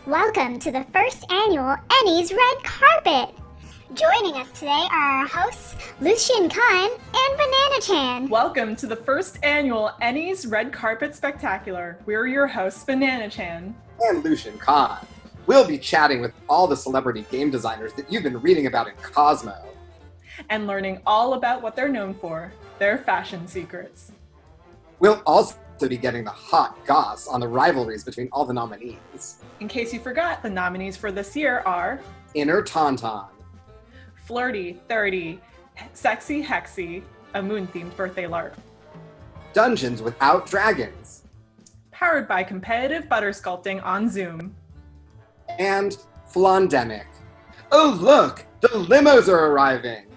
Welcome to the first annual ENnies Red Carpet. Joining us today are our hosts, Lucian, Kahn, and Banana Chan. Welcome to the first annual ENnies Red Carpet Spectacular. We're your hosts, Banana Chan. And Lucian Kahn. We'll be chatting with all the celebrity game designers that you've been reading about in Cosmo. And learning all about what they're known for, their fashion secrets. We'll also be getting the hot goss on the rivalries between all the nominees. In case you forgot, the nominees for this year are Inner Tauntaun, Flirty, 30, Sexy Hexy, a moon-themed birthday LARP. Dungeons Without Dragons, Powered by competitive butter sculpting on Zoom. and Flandemic. Oh look, the limos are arriving.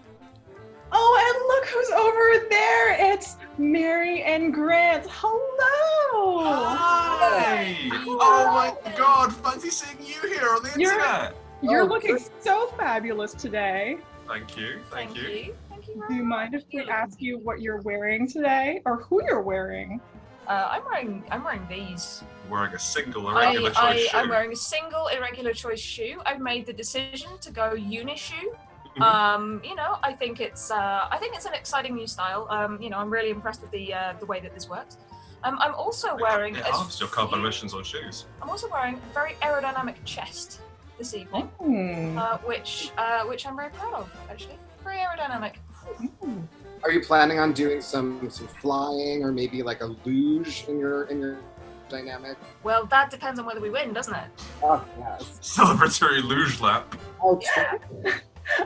Oh, and look who's over there! It's Mary and Grant. Hello! Hi! Hello. Oh my god, fancy seeing you here on the internet! You're Oh, looking so fabulous today. Thank you, thank you. Thank you. Do you mind if we ask you what you're wearing today, or who you're wearing? I'm wearing these. Wearing a single irregular choice shoe. I'm wearing a single irregular choice shoe. I've made the decision to go unishoe. I think it's an exciting new style. I'm really impressed with the way that this works. I'm also wearing It halves your carbon emissions on shoes. I'm also wearing a very aerodynamic chest this evening, which I'm very proud of, actually. Very aerodynamic. Are you planning on doing some flying or maybe like a luge in your dynamic? Well, that depends on whether we win, doesn't it? Oh yes. Celebratory luge lap. Oh, Yeah.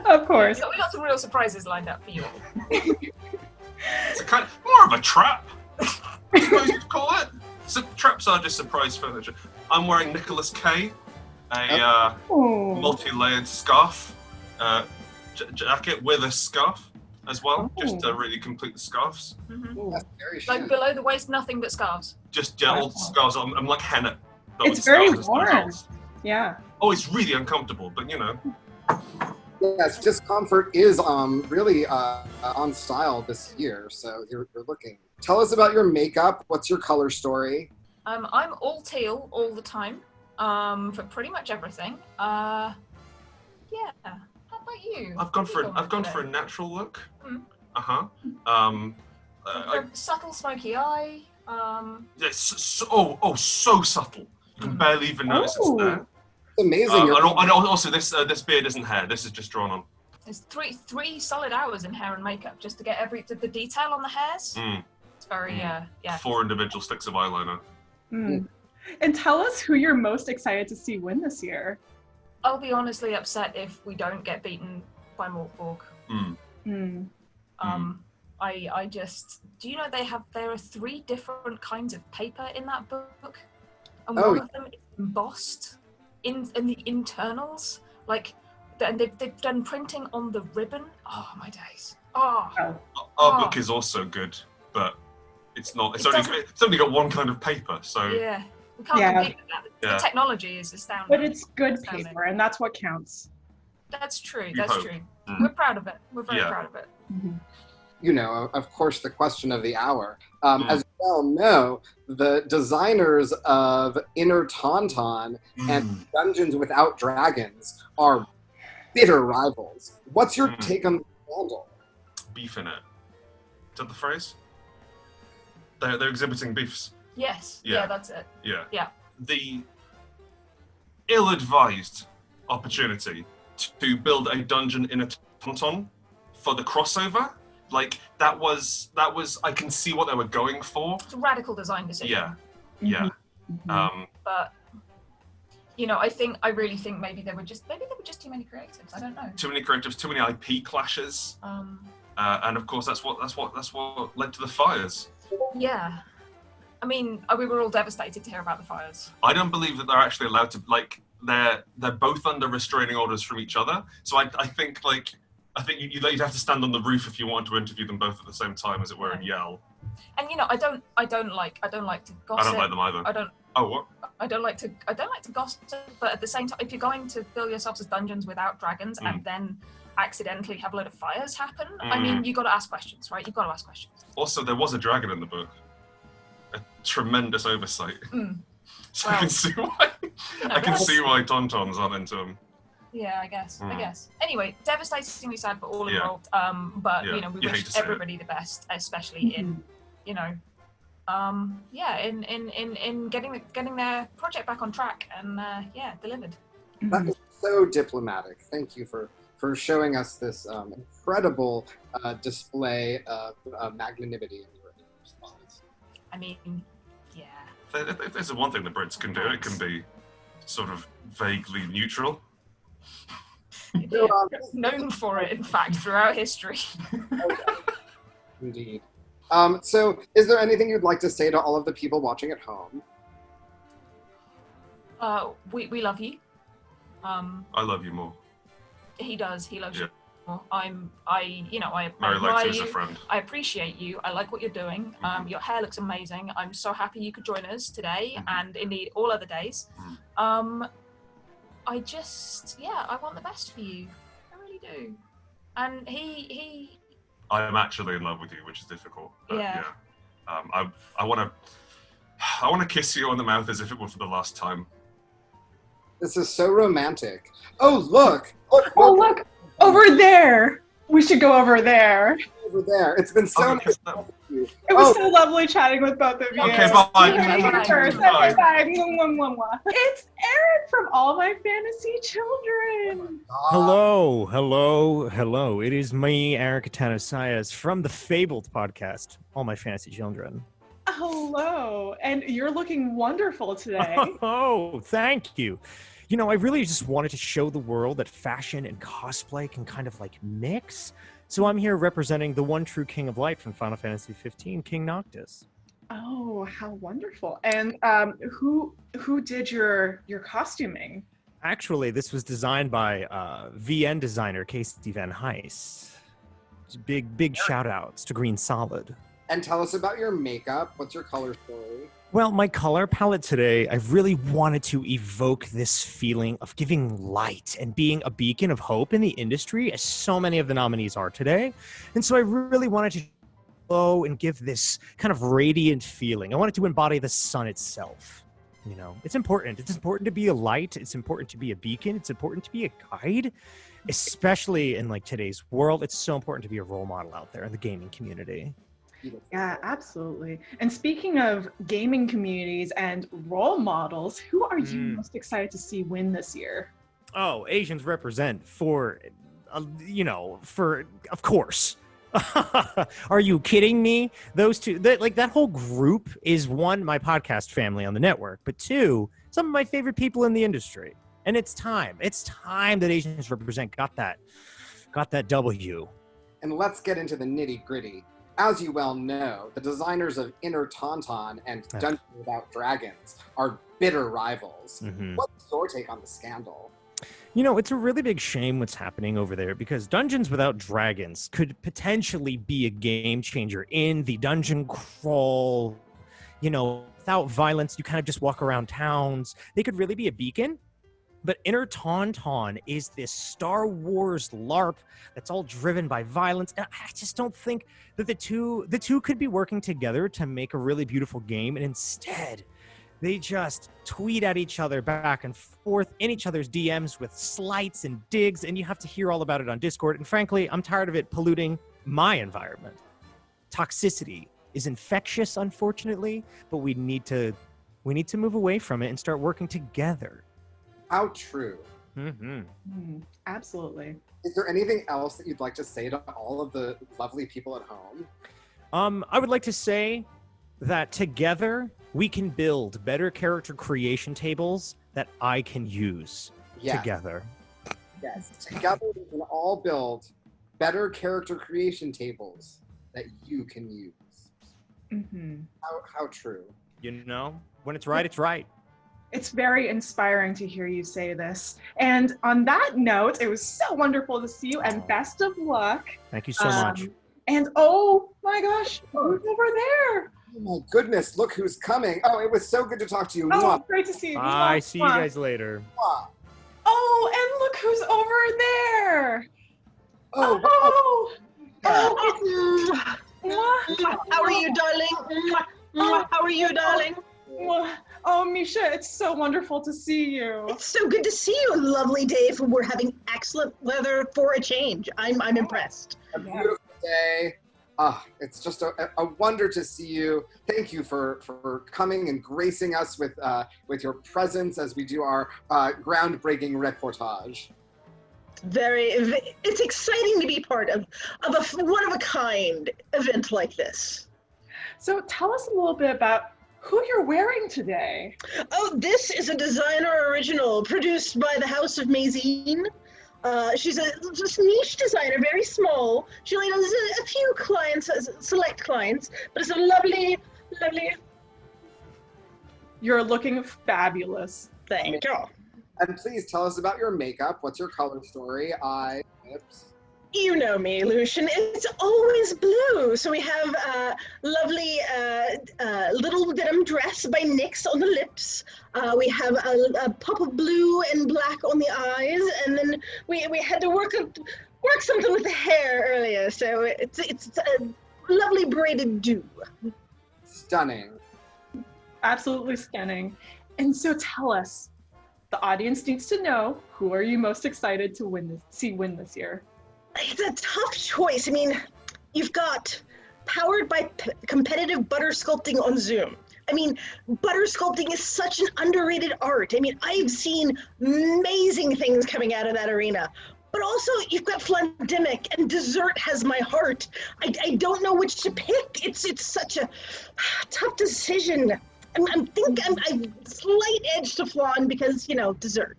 Of course. We got some real surprises lined up for you all. It's a kind of more of a trap, I suppose you'd call it. So traps are just surprise furniture. I'm wearing Nicholas K, a multi-layered scarf, jacket with a scarf as well, just to really complete the scarves. Mm-hmm. that's very Like chic. below the waist, nothing but scarves. Just all scarves. I'm like henna. but It's with very scarves instead of warm. belts. Yeah. Oh, it's really uncomfortable, but you know. Yes, discomfort is really on style this year, so you're looking. Tell us about your makeup. What's your color story? I'm all teal all the time, for pretty much everything. Yeah. How about you? I've gone for today? a natural look. Mm. Subtle smoky eye. Yeah, so subtle. You can barely even notice it's there. It's amazing. And also, this beard isn't hair. This is just drawn on. It's three solid hours in hair and makeup just to get the detail on the hairs. Mm. It's very yeah. 4 individual sticks of eyeliner. And tell us who you're most excited to see win this year. I'll be honestly upset if we don't get beaten by Mortborg. I just, do you know there are 3 different kinds of paper in that book, and one of them is embossed in the internals, and they've done printing on the ribbon. Oh my days! Our book is also good, but it's not. It's only got one kind of paper, so yeah, we can't compete with that. Yeah. The technology is astounding. But it's good paper, and that's what counts. That's true. You That's hope. true. Mm. We're proud of it. We're very proud of it. You know, of course, the question of the hour. As you well know, the designers of Inner Tauntaun and Dungeons Without Dragons are bitter rivals. What's your take on the scandal? beef in it. Is that the phrase? They're exhibiting beefs. Yes. Yeah. Yeah, that's it. Yeah. Yeah. The ill-advised opportunity to build a dungeon in a tauntaun for the crossover, like that was I can see what they were going for. It's a radical design decision. Yeah. But I really think maybe there were just too many creatives. I don't know. Too many creatives, too many IP clashes, and of course that's what led to the fires. Yeah. I mean, we were all devastated to hear about the fires. I don't believe that they're actually allowed to, they're both under restraining orders from each other. So I think you'd have to stand on the roof if you wanted to interview them both at the same time, as it were, and yell. And I don't like to gossip. I don't like them either. I don't like to gossip, but at the same time, if you're going to build yourselves as dungeons without dragons and then accidentally have a load of fires happen, I mean, you got to ask questions, right? You've got to ask questions. Also, there was a dragon in the book. A tremendous oversight. So I can see why. can see why Tauntauns aren't into him. Yeah, I guess. Anyway, devastatingly sad for all Yeah. involved. But Yeah, we you hate wish to see it. everybody the best, especially in, in getting their project back on track and delivered. That is so diplomatic. Thank you for showing us this incredible display of magnanimity in your response. I mean, yeah. If there's one thing the Brits can do, it can be sort of vaguely neutral. Yeah, known for it, in fact, throughout history. Indeed. So, is there anything you'd like to say to all of the people watching at home? We love you. I love you more. He does. He loves Yeah. you more. I Mary likes admire you as a you. friend. I appreciate you. I like what you're doing. Your hair looks amazing. I'm so happy you could join us today and indeed all other days. I just, I want the best for you. I really do. And he I'm actually in love with you, which is difficult. But Yeah. I want to kiss you on the mouth as if it were for the last time. This is so romantic. Oh, look! Oh, look! Over there! We should go over there. Over there. It's been so nice talking to you. It was so lovely chatting with both of you. Okay, bye. Bye. First. Bye. Bye. It's Aaron from All My Fantasy Children. Hello. It is me, Aaron Catano Saez, from the Fabled podcast, All My Fantasy Children. Hello, and you're looking wonderful today. Oh, thank you. You know, I really just wanted to show the world that fashion and cosplay can kind of like mix. So I'm here representing the one true King of Light from Final Fantasy 15, King Noctis. Oh, how wonderful! And who did your costuming? Actually, this was designed by VN designer Casey Van Heis. Big shout outs to Green Solid. And tell us about your makeup. What's your color story? Well, my color palette today, I really wanted to evoke this feeling of giving light and being a beacon of hope in the industry, as so many of the nominees are today. And so I really wanted to glow and give this kind of radiant feeling. I wanted to embody the sun itself. You know, it's important. It's important to be a light. It's important to be a beacon. It's important to be a guide, especially in like today's world. It's so important to be a role model out there in the gaming community. Yeah, absolutely. And speaking of gaming communities and role models, who are you most excited to see win this year? Oh, Asians represent for of course. Are you kidding me? Those two, that whole group is one, my podcast family on the network, but two, some of my favorite people in the industry. And it's time that Asians represent got that W. And let's get into the nitty gritty. As you well know, the designers of Inner Tauntaun and Dungeons Without Dragons are bitter rivals. What's your take on the scandal? You know, it's a really big shame what's happening over there because Dungeons Without Dragons could potentially be a game changer in the dungeon crawl, without violence. You kind of just walk around towns. They could really be a beacon. But Inner Tauntaun is this Star Wars LARP that's all driven by violence. And I just don't think that the two could be working together to make a really beautiful game. And instead, they just tweet at each other back and forth in each other's DMs with slights and digs. And you have to hear all about it on Discord. And frankly, I'm tired of it polluting my environment. Toxicity is infectious, unfortunately, but we need to move away from it and start working together. How true. Absolutely. Is there anything else that you'd like to say to all of the lovely people at home? I would like to say that together we can build better character creation tables that I can use together. Yes. Together we can all build better character creation tables that you can use. How true. You know, when it's right, it's right. It's very inspiring to hear you say this. And on that note, it was so wonderful to see you and best of luck. Thank you so much. And oh my gosh, who's over there? Oh my goodness, look who's coming. Oh, it was so good to talk to you. Oh, great to see you. Bye, see you guys later. Oh, and look who's over there. How are you, darling? How are you, darling? Oh, Misha, it's so wonderful to see you. It's so good to see you. A lovely day. We're having excellent weather for a change. I'm impressed. A beautiful day. It's just a wonder to see you. Thank you for coming and gracing us with your presence as we do our groundbreaking reportage. It's exciting to be part of a one-of-a-kind event like this. So tell us a little bit about who you're wearing today. Oh, this is a designer original produced by the House of Mazine. She's a just niche designer, very small. She only does a few clients, select clients, but it's a lovely. You're looking fabulous. Thank you. And please tell us about your makeup. What's your color story? Eyes, lips? You know me, Lucian. It's always blue. So we have a lovely little denim dress by NYX on the lips. We have a pop of blue and black on the eyes, and then we had to work something with the hair earlier. So it's a lovely braided do. Stunning. Absolutely stunning. And so tell us, the audience needs to know, who are you most excited to win this year? It's a tough choice. I mean, you've got powered by competitive butter sculpting on Zoom. I mean, butter sculpting is such an underrated art. I mean, I've seen amazing things coming out of that arena. But also, you've got Flandemic, and dessert has my heart. I don't know which to pick. It's such a tough decision. I'm slight edge to flan because, dessert.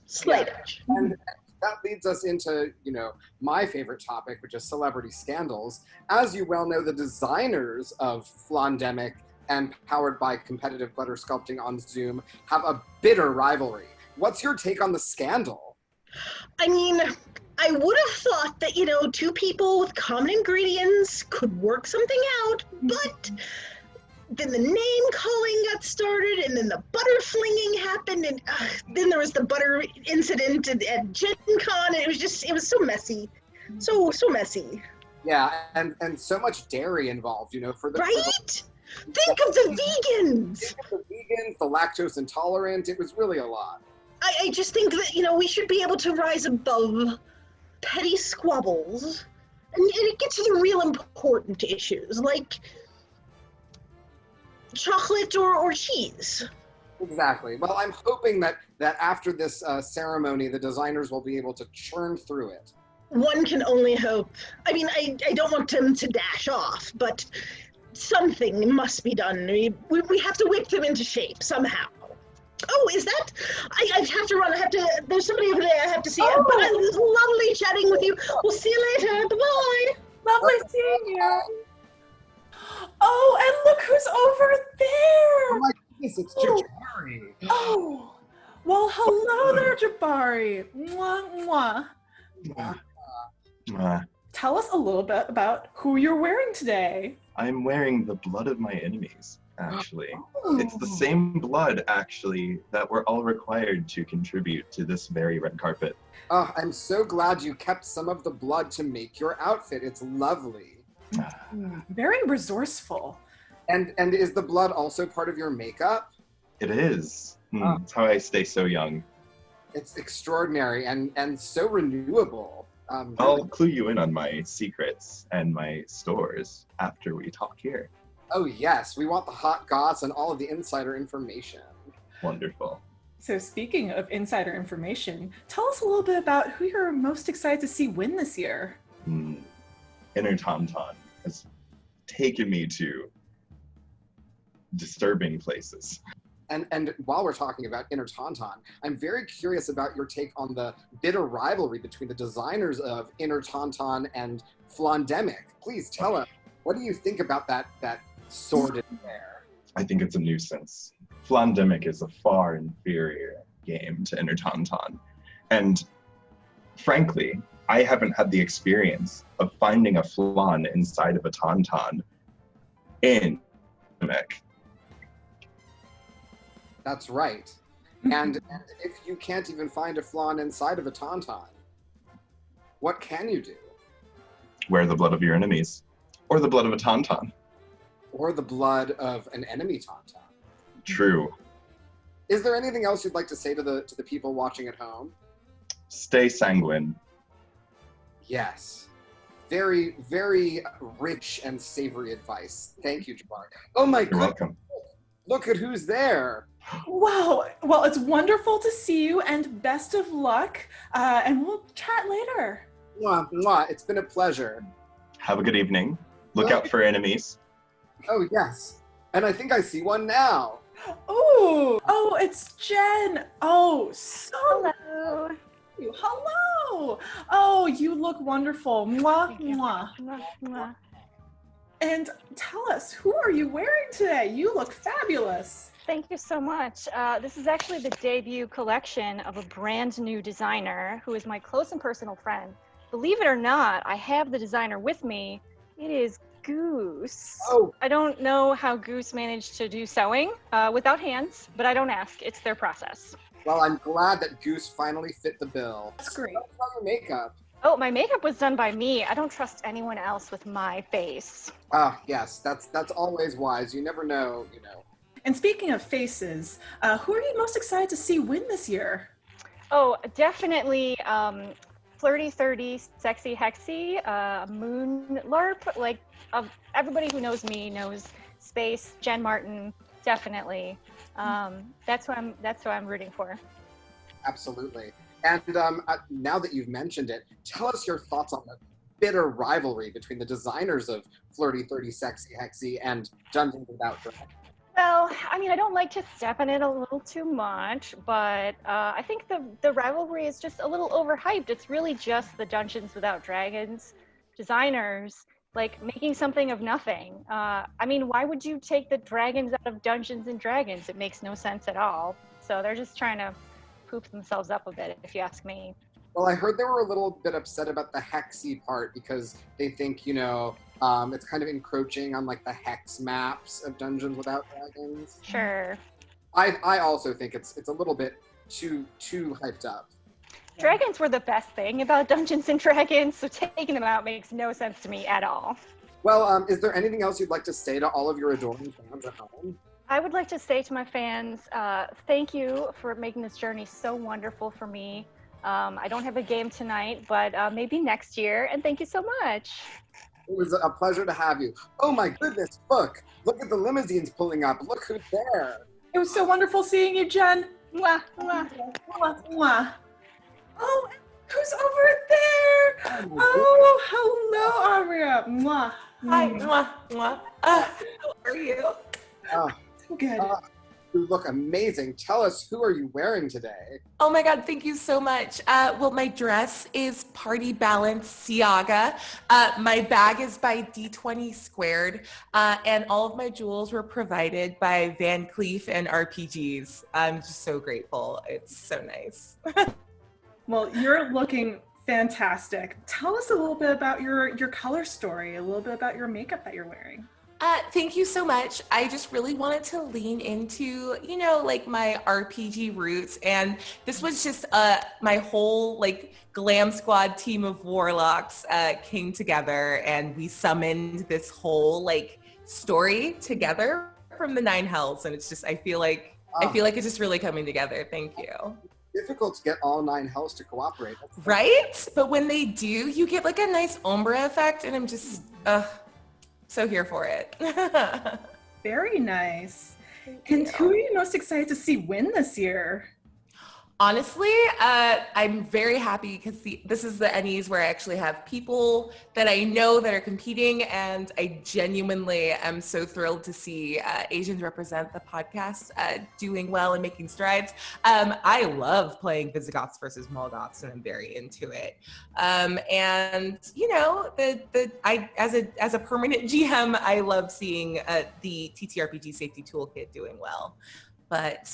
Slight edge. And that leads us into, my favorite topic, which is celebrity scandals. As you well know, the designers of Flandemic and powered by competitive butter sculpting on Zoom have a bitter rivalry. What's your take on the scandal? I mean, I would have thought that, two people with common ingredients could work something out, but then the name calling got started, and then the butter flinging happened, and then there was the butter incident at Gen Con, and it was so messy. So messy. Yeah, and so much dairy involved, for the... Right? Think of the vegans! Think of the vegans, the lactose intolerant, it was really a lot. I just think that, we should be able to rise above petty squabbles, and it gets to the real important issues, like chocolate or cheese. Exactly. Well, I'm hoping that after this ceremony, the designers will be able to churn through it. One can only hope. I mean, I don't want them to dash off, but something must be done. We have to whip them into shape somehow. Oh, is that? I have to run. There's somebody over there I have to see. Oh. But it was lovely chatting with you. We'll see you later. Bye-bye. Lovely seeing you. Oh, and look who's over there! Oh my goodness, it's Jabari. Oh, well, hello there, Jabari. Mwah, mwah. Tell us a little bit about who you're wearing today. I'm wearing the blood of my enemies, actually. It's the same blood, actually, that we're all required to contribute to this very red carpet. Oh, I'm so glad you kept some of the blood to make your outfit. It's lovely. Very resourceful. And is the blood also part of your makeup? It is. That's how I stay so young. It's extraordinary and so renewable. I'll clue you in on my secrets and my stores after we talk here. Oh yes, we want the hot goss and all of the insider information. Wonderful. So speaking of insider information, tell us a little bit about who you're most excited to see win this year. Inner Tauntaun has taken me to disturbing places. And while we're talking about Inner Tauntaun, I'm very curious about your take on the bitter rivalry between the designers of Inner Tauntaun and Flandemic. Please tell us, what do you think about that sordid affair? I think it's a nuisance. Flandemic is a far inferior game to Inner Tauntaun. And frankly, I haven't had the experience of finding a flan inside of a tauntaun in Flandemic. That's right. And if you can't even find a flan inside of a tauntaun, what can you do? Wear the blood of your enemies. Or the blood of a tauntaun. Or the blood of an enemy tauntaun. True. Is there anything else you'd like to say to the people watching at home? Stay sanguine. Yes. Very, very rich and savory advice. Thank you, Jabari. Oh my You're goodness. welcome. Look at who's there. Wow. Well, it's wonderful to see you, and best of luck. And we'll chat later. Mwah, mwah. It's been a pleasure. Have a good evening. Look out for enemies. Oh, yes. And I think I see one now. Ooh. Oh, it's Jenn. Oh, so Hello. hello. Oh, you look wonderful. Mwah, mwah. Mwah, mwah. And tell us, who are you wearing today? You look fabulous. Thank you so much. This is actually the debut collection of a brand new designer who is my close and personal friend. Believe it or not, I have the designer with me. It is Goose. Oh. I don't know how Goose managed to do sewing without hands, but I don't ask. It's their process. Well, I'm glad that Goose finally fit the bill. That's great. How about your makeup? Oh, my makeup was done by me. I don't trust anyone else with my face. Ah, yes, that's always wise. You never know, you know. And speaking of faces, who are you most excited to see win this year? Oh, definitely Flirty 30, Sexy Hexy, Moon LARP. Like, everybody who knows me knows Space, Jen Martin, definitely. That's who I'm rooting for. Absolutely. And now that you've mentioned it, tell us your thoughts on the bitter rivalry between the designers of Flirty 30, Sexy Hexy and Dungeons Without Dragons. Well, I mean, I don't like to step on it a little too much, but I think the rivalry is just a little overhyped. It's really just the Dungeons Without Dragons designers, like, making something of nothing. I mean, why would you take the dragons out of Dungeons and Dragons? It makes no sense at all. So they're just trying to poop themselves up a bit, if you ask me. Well, I heard they were a little bit upset about the hexy part because they think, you know, it's kind of encroaching on like the hex maps of Dungeons Without Dragons. Sure. I also think it's a little bit too hyped up. Dragons were the best thing about Dungeons and Dragons, so taking them out makes no sense to me at all. Well, is there anything else you'd like to say to all of your adoring fans at home? I would like to say to my fans, thank you for making this journey so wonderful for me. I don't have a game tonight, but maybe next year, and thank you so much. It was a pleasure to have you. Oh my goodness, look at the limousines pulling up. Look who's there. It was so wonderful seeing you, Jenn. Mwah, mwah. Mwah, mwah. Oh, who's over there? Oh, hello, Aria. Mwah. Hi, mwah, mwah. How are you? Good. You look amazing. Tell us, who are you wearing today? Oh my God, thank you so much. Well, my dress is Party Balance Siaga. My bag is by D20 Squared. And all of my jewels were provided by Van Cleef and RPGs. I'm just so grateful. It's so nice. Well, you're looking fantastic. Tell us a little bit about your color story, a little bit about your makeup that you're wearing. Thank you so much. I just really wanted to lean into, you know, like my RPG roots. And this was just my whole like glam squad team of warlocks came together and we summoned this whole like story together from the Nine Hells. And it's just, I feel like it's just really coming together. Thank you. Difficult to get all 9 hells to cooperate. Right? But when they do, you get like a nice ombre effect and I'm just, so here for it. Very nice. And who are you most excited to see win this year? Honestly, I'm very happy because this is the ENnies where I actually have people that I know that are competing, and I genuinely am so thrilled to see Asians represent the podcast doing well and making strides. I love playing Visigoths versus Molgoths, and I'm very into it. And you know, as a permanent GM, I love seeing the TTRPG safety toolkit doing well, but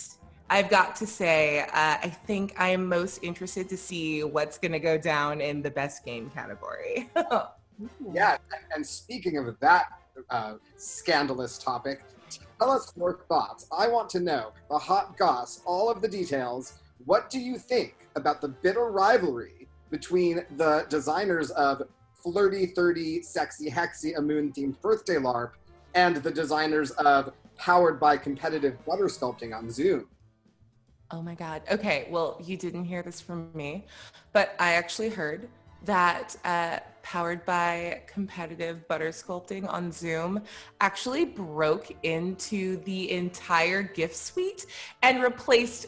I've got to say, I think I'm most interested to see what's going to go down in the best game category. Yeah, and speaking of that scandalous topic, tell us your thoughts. I want to know, the hot goss, all of the details. What do you think about the bitter rivalry between the designers of Flirty 30, Sexy Hexy, a moon-themed birthday LARP, and the designers of powered by competitive butter sculpting on Zoom. Oh my God. Okay, well, you didn't hear this from me, but I actually heard that powered by competitive butter sculpting on Zoom actually broke into the entire gift suite and replaced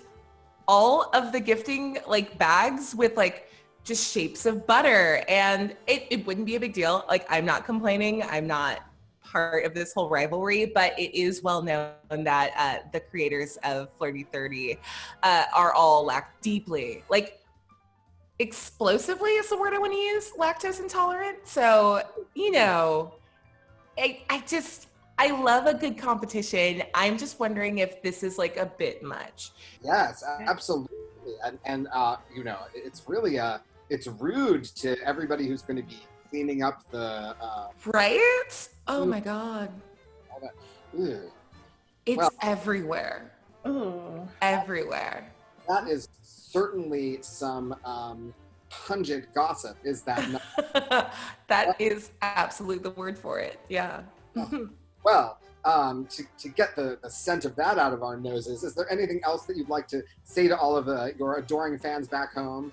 all of the gifting like bags with like just shapes of butter. And it wouldn't be a big deal. Like, I'm not complaining. I'm not part of this whole rivalry, but it is well known that the creators of Flirty 30 are all deeply, like, explosively is the word I want to use, lactose intolerant. So, you know, I love a good competition. I'm just wondering if this is like a bit much. Yes, absolutely. And you know, it's really it's rude to everybody who's going to be cleaning up the right? Oh my God. It's everywhere. Ooh. Everywhere. That is certainly some pungent gossip, is that not? That is absolutely the word for it. Yeah. Well, to get the scent of that out of our noses, is there anything else that you'd like to say to all of your adoring fans back home?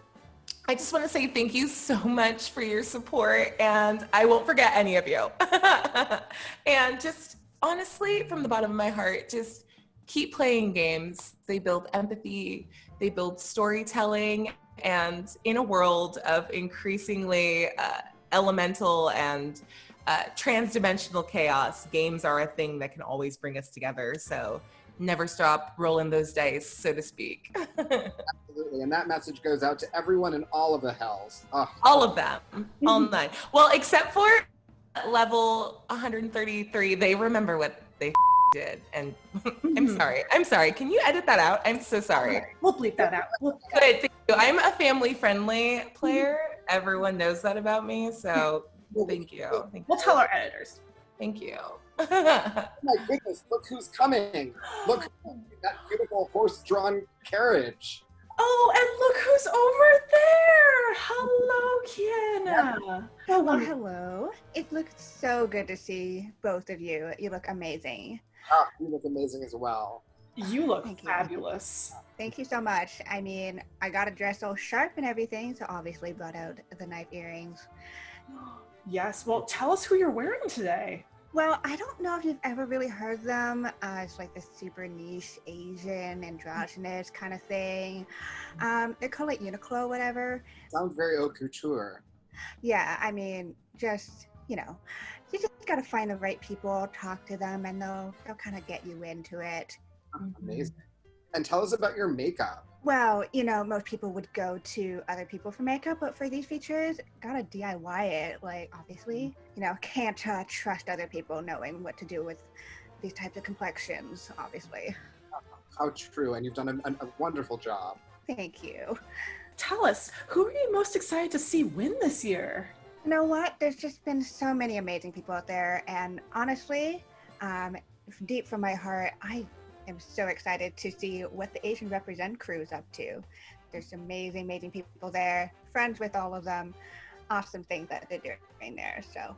I just want to say thank you so much for your support, and I won't forget any of you. And just honestly, from the bottom of my heart, just keep playing games. They build empathy, they build storytelling, and in a world of increasingly elemental and trans-dimensional chaos, games are a thing that can always bring us together. So never stop rolling those dice, so to speak. Absolutely, and that message goes out to everyone in all of the hells. Oh. All of them, all 9. Well, except for level 133, they remember what they did, and I'm sorry. Can you edit that out? I'm so sorry. We'll bleep that out. Good, thank you. I'm a family-friendly player. Everyone knows that about me, so thank you. We'll tell our editors. Thank you. Oh my goodness, look who's coming. Look, that beautiful horse-drawn carriage. Oh, and look who's over there. Hello, Kienna. Hello, hello. It looks so good to see both of you. You look amazing. Ah, you look amazing as well. You look fabulous. Thank you so much. I mean, I got a dress all sharp and everything, so obviously brought out the knife earrings. Yes, well, tell us who you're wearing today. Well, I don't know if you've ever really heard them. It's like this super niche Asian androgynous kind of thing. They call it Uniqlo, whatever. Sounds very haute couture. Yeah, I mean, just, you know, you just got to find the right people, talk to them, and they'll kind of get you into it. Amazing. And tell us about your makeup. Well, you know, most people would go to other people for makeup, but for these features, gotta DIY it. Like, obviously, you know, can't trust other people knowing what to do with these types of complexions, obviously. How true, and you've done a wonderful job. Thank you. Tell us, who are you most excited to see win this year? You know what? There's just been so many amazing people out there, and honestly, deep from my heart, I am so excited to see what the Asian Represent crew is up to. There's amazing people there, friends with all of them, awesome things that they're doing there. So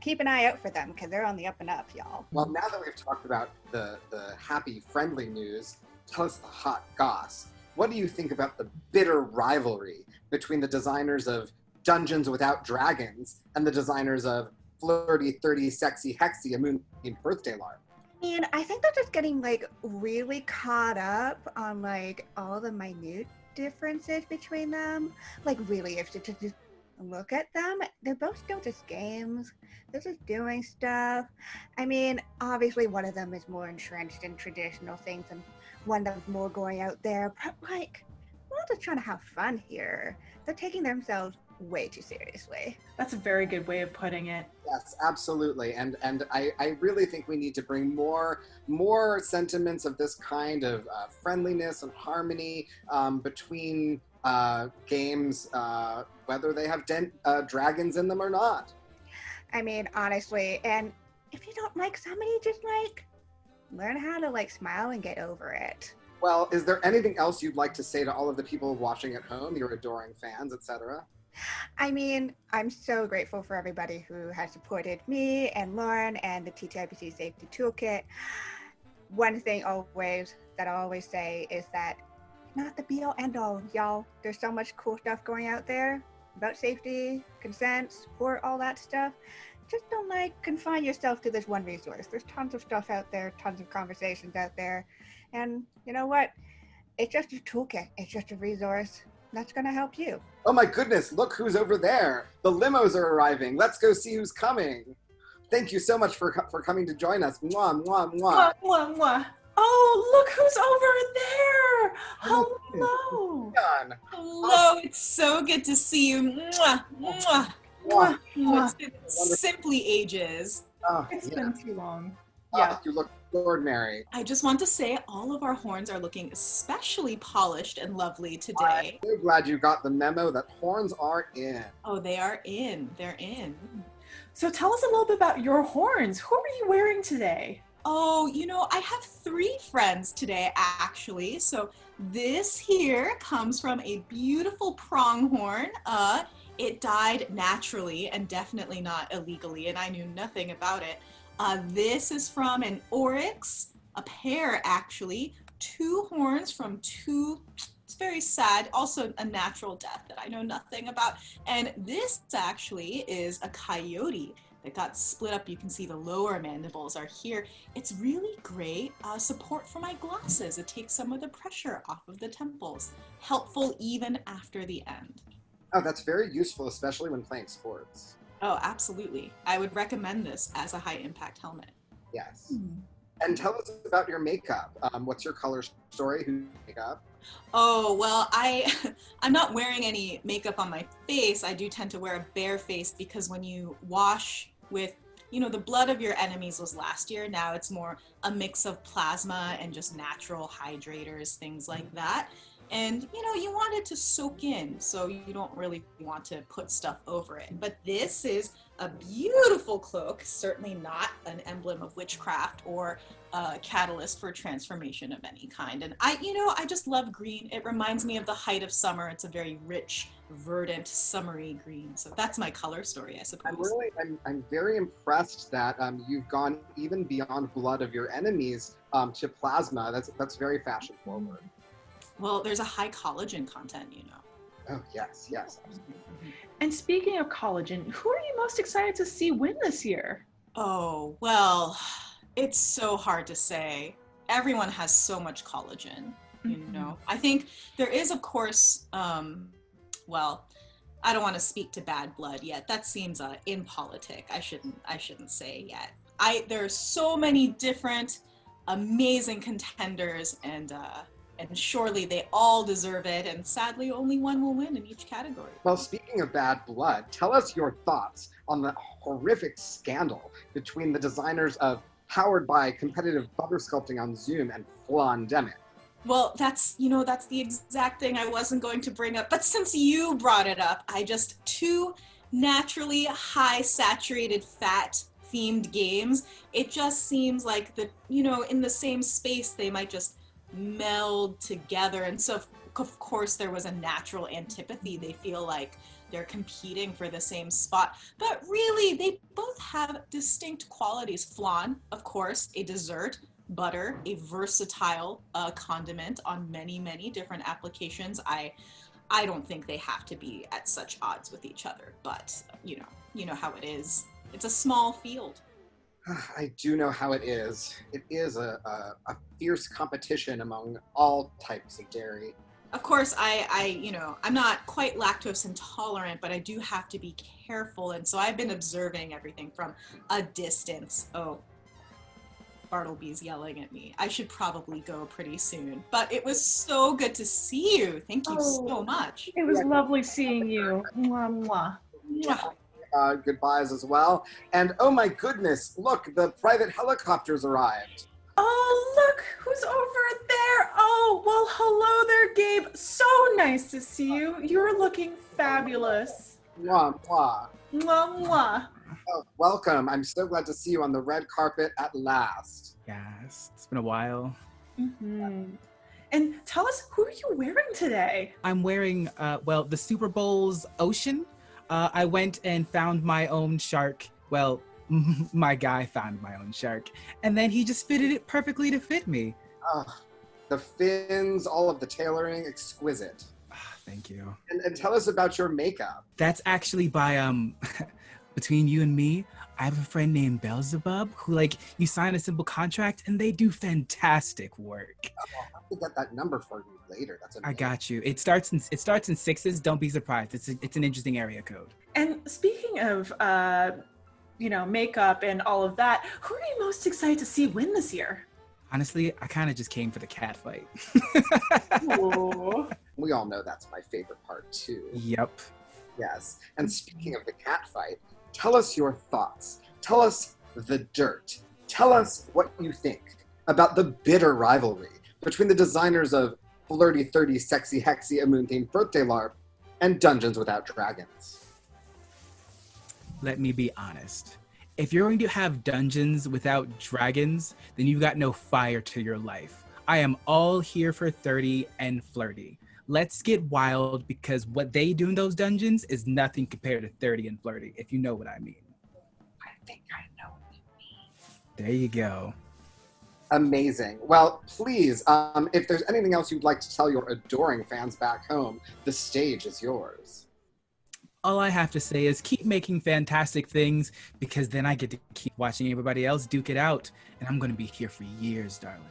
keep an eye out for them because they're on the up and up, y'all. Well, now that we've talked about the happy, friendly news, tell us the hot goss. What do you think about the bitter rivalry between the designers of Dungeons Without Dragons and the designers of Flirty 30 Sexy Hexy, a Moon Birthday Lark? And I think they're just getting like really caught up on like all the minute differences between them. Like really, if you just look at them, they're both still just games. They're just doing stuff. I mean, obviously one of them is more entrenched in traditional things and one of them's more going out there. But like, we're all just trying to have fun here. They're taking themselves way too seriously. That's a very good way of putting it. Yes, absolutely. And I really think we need to bring more sentiments of this kind of friendliness and harmony between games, whether they have dragons in them or not. I mean, honestly, and if you don't like somebody, just like learn how to like smile and get over it. Well, is there anything else you'd like to say to all of the people watching at home, your adoring fans, etc.? I mean, I'm so grateful for everybody who has supported me and Lauren and the TTIPC Safety Toolkit. One thing always that I always say is that not the be-all end-all, y'all. There's so much cool stuff going out there about safety, consent, support, all that stuff. Just don't confine yourself to this one resource. There's tons of stuff out there, tons of conversations out there. And you know what? It's just a toolkit. It's just a resource that's going to help you. Oh my goodness, look who's over there. The limos are arriving. Let's go see who's coming. Thank you so much for coming to join us. Mwah, mwah, mwah. Mwah, mwah, mwah. Oh, look who's over there. Hello. John. Hello, it's so good to see you. Mwah, mwah. Mwah. It's been simply ages. Oh, It's yeah. been too long. Oh, you look extraordinary. I just want to say all of our horns are looking especially polished and lovely today. I'm so glad you got the memo that horns are in. Oh, they are in. They're in. So tell us a little bit about your horns. Who are you wearing today? Oh, I have 3 friends today, actually. So this here comes from a beautiful pronghorn. It died naturally and definitely not illegally, and I knew nothing about it. This is from an oryx, a pair actually, 2 horns from 2, it's very sad, also a natural death that I know nothing about. And this actually is a coyote that got split up. You can see the lower mandibles are here. It's really great support for my glasses. It takes some of the pressure off of the temples. Helpful even after the end. Oh, that's very useful, especially when playing sports. Oh, absolutely. I would recommend this as a high impact helmet. Yes. And tell us about your makeup. What's your color story? Who's makeup? Oh, well, I'm not wearing any makeup on my face. I do tend to wear a bare face because when you wash with, the blood of your enemies was last year. Now it's more a mix of plasma and just natural hydrators, things like that. And, you want it to soak in, so you don't really want to put stuff over it. But this is a beautiful cloak, certainly not an emblem of witchcraft or a catalyst for transformation of any kind. And I just love green. It reminds me of the height of summer. It's a very rich, verdant, summery green. So that's my color story, I suppose. I'm very impressed that you've gone even beyond blood of your enemies to plasma. That's very fashion forward. Well, there's a high collagen content, Oh, yes, absolutely. And speaking of collagen, who are you most excited to see win this year? Oh, well, it's so hard to say. Everyone has so much collagen, I think there is, of course, well, I don't want to speak to bad blood yet. That seems impolitic. I shouldn't say yet. There are so many different amazing contenders, and surely they all deserve it, and sadly only one will win in each category. Well, speaking of bad blood, tell us your thoughts on the horrific scandal between the designers of Powered by Competitive Butter Sculpting on Zoom and Flandemic. Well, that's the exact thing I wasn't going to bring up, but since you brought it up, 2 naturally high saturated fat themed games, it just seems like in the same space they might just meld together, and so of course there was a natural antipathy. They feel like they're competing for the same spot, but really they both have distinct qualities. Flan, of course, a dessert, butter, a versatile condiment on many different applications. I don't think they have to be at such odds with each other, but you know how it is. It's a small field. I do know how it is. It is a fierce competition among all types of dairy. Of course, I'm not quite lactose intolerant, but I do have to be careful. And so I've been observing everything from a distance. Oh, Bartleby's yelling at me. I should probably go pretty soon. But it was so good to see you. Thank you so much. It was lovely seeing you. Mwah, mwah. Mwah. Goodbyes as well. And oh my goodness, look, the private helicopters arrived. Oh, look who's over there. Oh, well, hello there, Gabe. So nice to see you. You're looking fabulous. Mwah, mwah. Mwah, mwah. Oh, welcome. I'm so glad to see you on the red carpet at last. Yes, it's been a while. Mm-hmm. And tell us, who are you wearing today? I'm wearing, the Super Bowl's Ocean. I went and found my own shark. Well, my guy found my own shark. And then he just fitted it perfectly to fit me. The fins, all of the tailoring, exquisite. Thank you. And tell us about your makeup. That's actually by, between you and me, I have a friend named Beelzebub who, you sign a simple contract and they do fantastic work. I'll have to get that number for you later. That's amazing. I got you. It starts in 6s. Don't be surprised. It's an interesting area code. And speaking of, makeup and all of that, who are you most excited to see win this year? Honestly, I kind of just came for the cat fight. We all know that's my favorite part too. Yep. Yes. And speaking of the cat fight, tell us your thoughts. Tell us the dirt. Tell us what you think about the bitter rivalry between the designers of Flirty 30 Sexy Hexy a Moon-themed birthday LARP and Dungeons Without Dragons. Let me be honest. If you're going to have Dungeons Without Dragons, then you've got no fire to your life. I am all here for 30 and Flirty. Let's get wild, because what they do in those dungeons is nothing compared to 30 and Flirty, if you know what I mean. I think I know what you mean. There you go. Amazing. Well, please, if there's anything else you'd like to tell your adoring fans back home, the stage is yours. All I have to say is keep making fantastic things, because then I get to keep watching everybody else duke it out, and I'm going to be here for years, darling.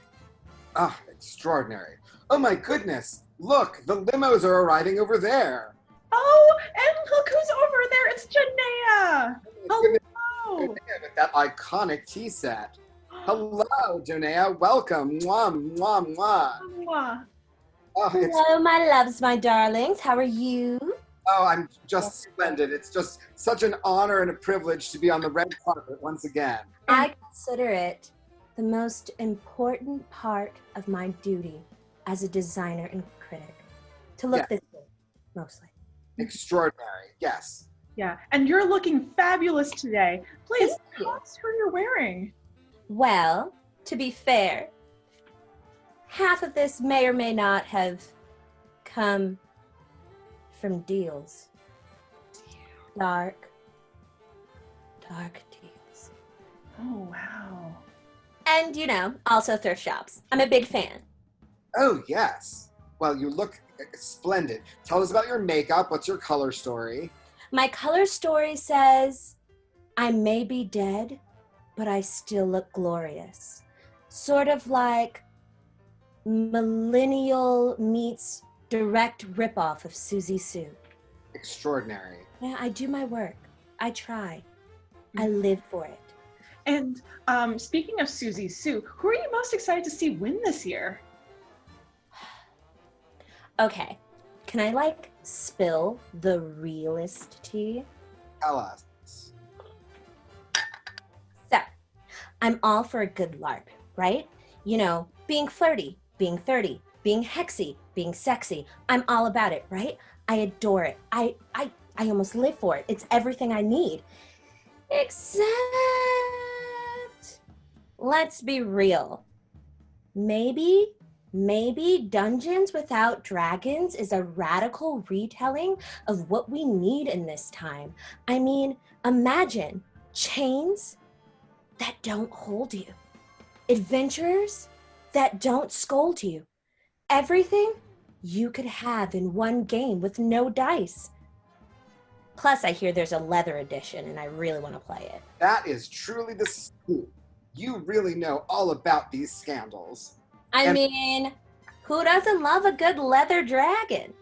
Ah, extraordinary. Oh my goodness. Look, the limos are arriving over there. Oh, and look who's over there. It's Janaea. Hello. Janaea with that iconic tea set. Hello, Janaea. Welcome. Mwah, mwah, mwah. Mwah. Oh, hello, my loves, my darlings. How are you? Oh, I'm just splendid. It's just such an honor and a privilege to be on the red carpet once again. I consider it the most important part of my duty as a designer and critic to look this way, mostly. Extraordinary, yes. Yeah, and you're looking fabulous today. Please tell us who you're wearing. Well, to be fair, half of this may or may not have come from deals. Dark deals. Oh, wow. And, also thrift shops. I'm a big fan. Oh, yes. Well, you look splendid. Tell us about your makeup. What's your color story? My color story says, I may be dead, but I still look glorious. Sort of like millennial meets direct ripoff of Susie Sue. Extraordinary. Yeah, I do my work. I try. I live for it. And speaking of Susie Sue, who are you most excited to see win this year? Okay, can I spill the realist tea? Tell us. So, I'm all for a good LARP, right? Being flirty, being 30, being hexy, being sexy. I'm all about it, right? I adore it. I almost live for it. It's everything I need. Except, let's be real. Maybe Dungeons Without Dragons is a radical retelling of what we need in this time. I mean, imagine chains that don't hold you. Adventurers that don't scold you. Everything you could have in one game with no dice. Plus, I hear there's a leather edition, and I really want to play it. That is truly the scoop. You really know all about these scandals. I mean, who doesn't love a good leather dragon?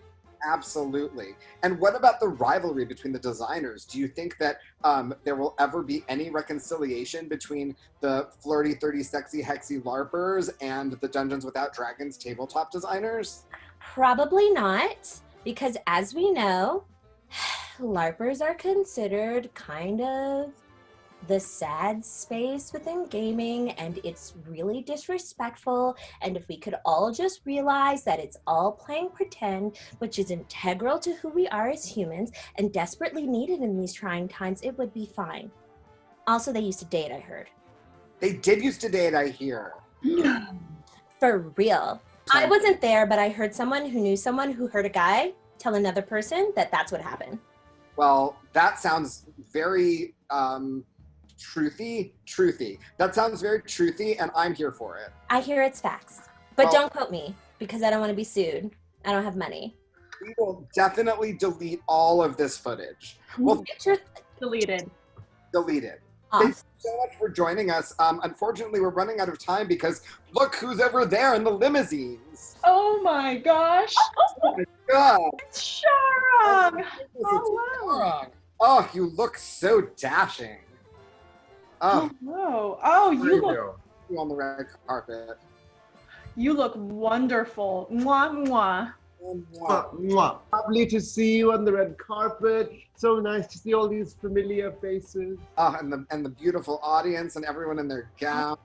Absolutely. And what about the rivalry between the designers? Do you think that there will ever be any reconciliation between the Flirty 30 Sexy Hexy LARPers and the Dungeons Without Dragons tabletop designers? Probably not, because as we know, LARPers are considered kind of the sad space within gaming, and it's really disrespectful. And if we could all just realize that it's all playing pretend, which is integral to who we are as humans and desperately needed in these trying times, it would be fine. Also, they used to date, I heard. They did used to date, I hear. For real. I wasn't there, but I heard someone who knew someone who heard a guy tell another person that that's what happened. Well, that sounds very truthy. That sounds very truthy, and I'm here for it. I hear it's facts. But don't quote me, because I don't want to be sued. I don't have money. We will definitely delete all of this footage. Well, deleted. Deleted. Awesome. Thank you so much for joining us. Unfortunately, we're running out of time because look who's ever there in the limousines. Oh my gosh. Oh my God. It's Sharang. Sharang. Oh, you look so dashing. Oh, hello. Oh, you look on the red carpet. You look wonderful. Mwah, mwah. Mwah, mwah. Lovely to see you on the red carpet. So nice to see all these familiar faces. Oh, and the beautiful audience and everyone in their gowns.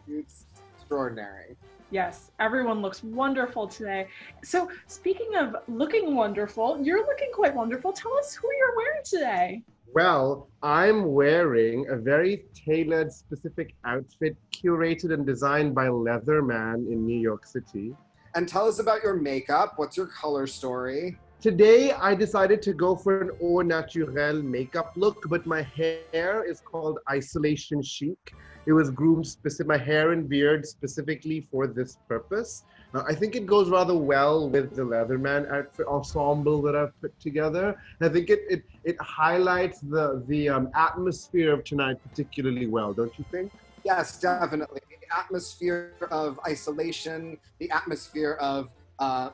It's extraordinary. Yes, everyone looks wonderful today. So speaking of looking wonderful, you're looking quite wonderful. Tell us who you're wearing today. Well, I'm wearing a very tailored, specific outfit curated and designed by Leatherman in New York City. And tell us about your makeup. What's your color story? Today, I decided to go for an au naturel makeup look, but my hair is called isolation chic. It was groomed my hair and beard specifically for this purpose. I think it goes rather well with the Leatherman outfit ensemble that I've put together. I think it highlights the atmosphere of tonight particularly well, don't you think? Yes, definitely. The atmosphere of isolation, the atmosphere of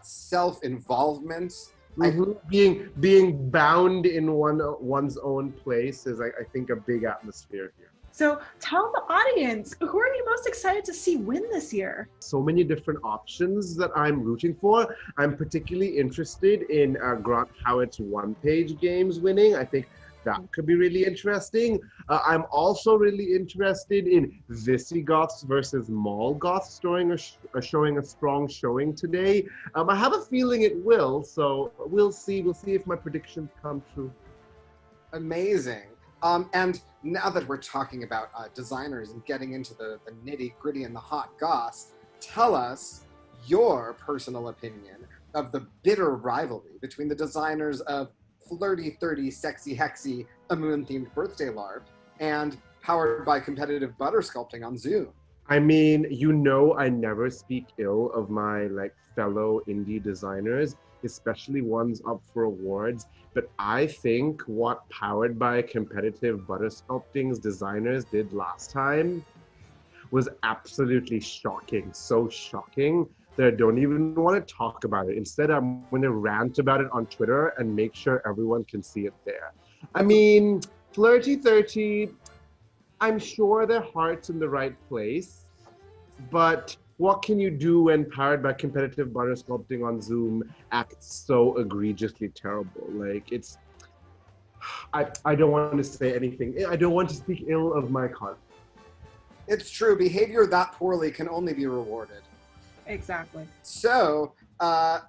self-involvement. Mm-hmm. Being bound in one's own place is, I think, a big atmosphere here. So tell the audience, who are you most excited to see win this year? So many different options that I'm rooting for. I'm particularly interested in Grant Howitt's one-page games winning. I think that could be really interesting. I'm also really interested in Visigoths versus Goths showing a strong showing today. I have a feeling it will, so we'll see. We'll see if my predictions come true. Amazing. And now that we're talking about designers and getting into the nitty-gritty and the hot goss, tell us your personal opinion of the bitter rivalry between the designers of Flirty 30 Sexy Hexy, a moon-themed birthday LARP, and powered by competitive butter sculpting on Zoom. I mean, I never speak ill of my fellow indie designers, especially ones up for awards. But I think what Powered by Competitive Butter Sculpting's designers did last time was absolutely shocking. So shocking that I don't even want to talk about it. Instead, I'm going to rant about it on Twitter and make sure everyone can see it there. I mean, Flirty 30, I'm sure their heart's in the right place, but what can you do when Powered by Competitive Butter Sculpting on Zoom acts so egregiously terrible? I don't want to say anything. I don't want to speak ill of my con. It's true. Behavior that poorly can only be rewarded. Exactly. So,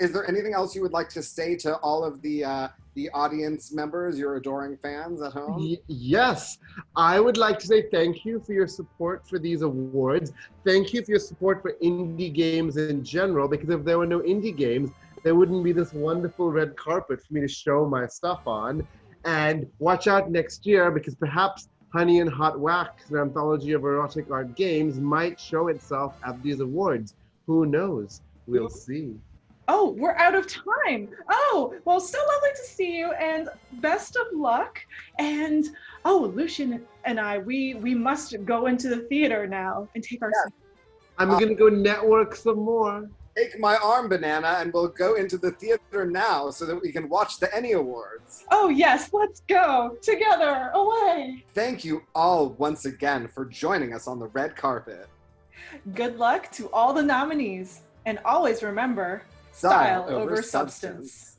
is there anything else you would like to say to all of the audience members, your adoring fans at home? Yes, I would like to say thank you for your support for these awards. Thank you for your support for indie games in general, because if there were no indie games, there wouldn't be this wonderful red carpet for me to show my stuff on. And watch out next year, because perhaps Honey and Hot Wax, an anthology of erotic art games, might show itself at these awards. Who knows? We'll see. Oh, we're out of time. Oh, well, so lovely to see you, and best of luck. And Lucian and I, we must go into the theater now and take our seats. I'm gonna go network some more. Take my arm, Banana, and we'll go into the theater now so that we can watch the ENnie Awards. Oh yes, let's go together, away. Thank you all once again for joining us on the red carpet. Good luck to all the nominees, and always remember, style over substance.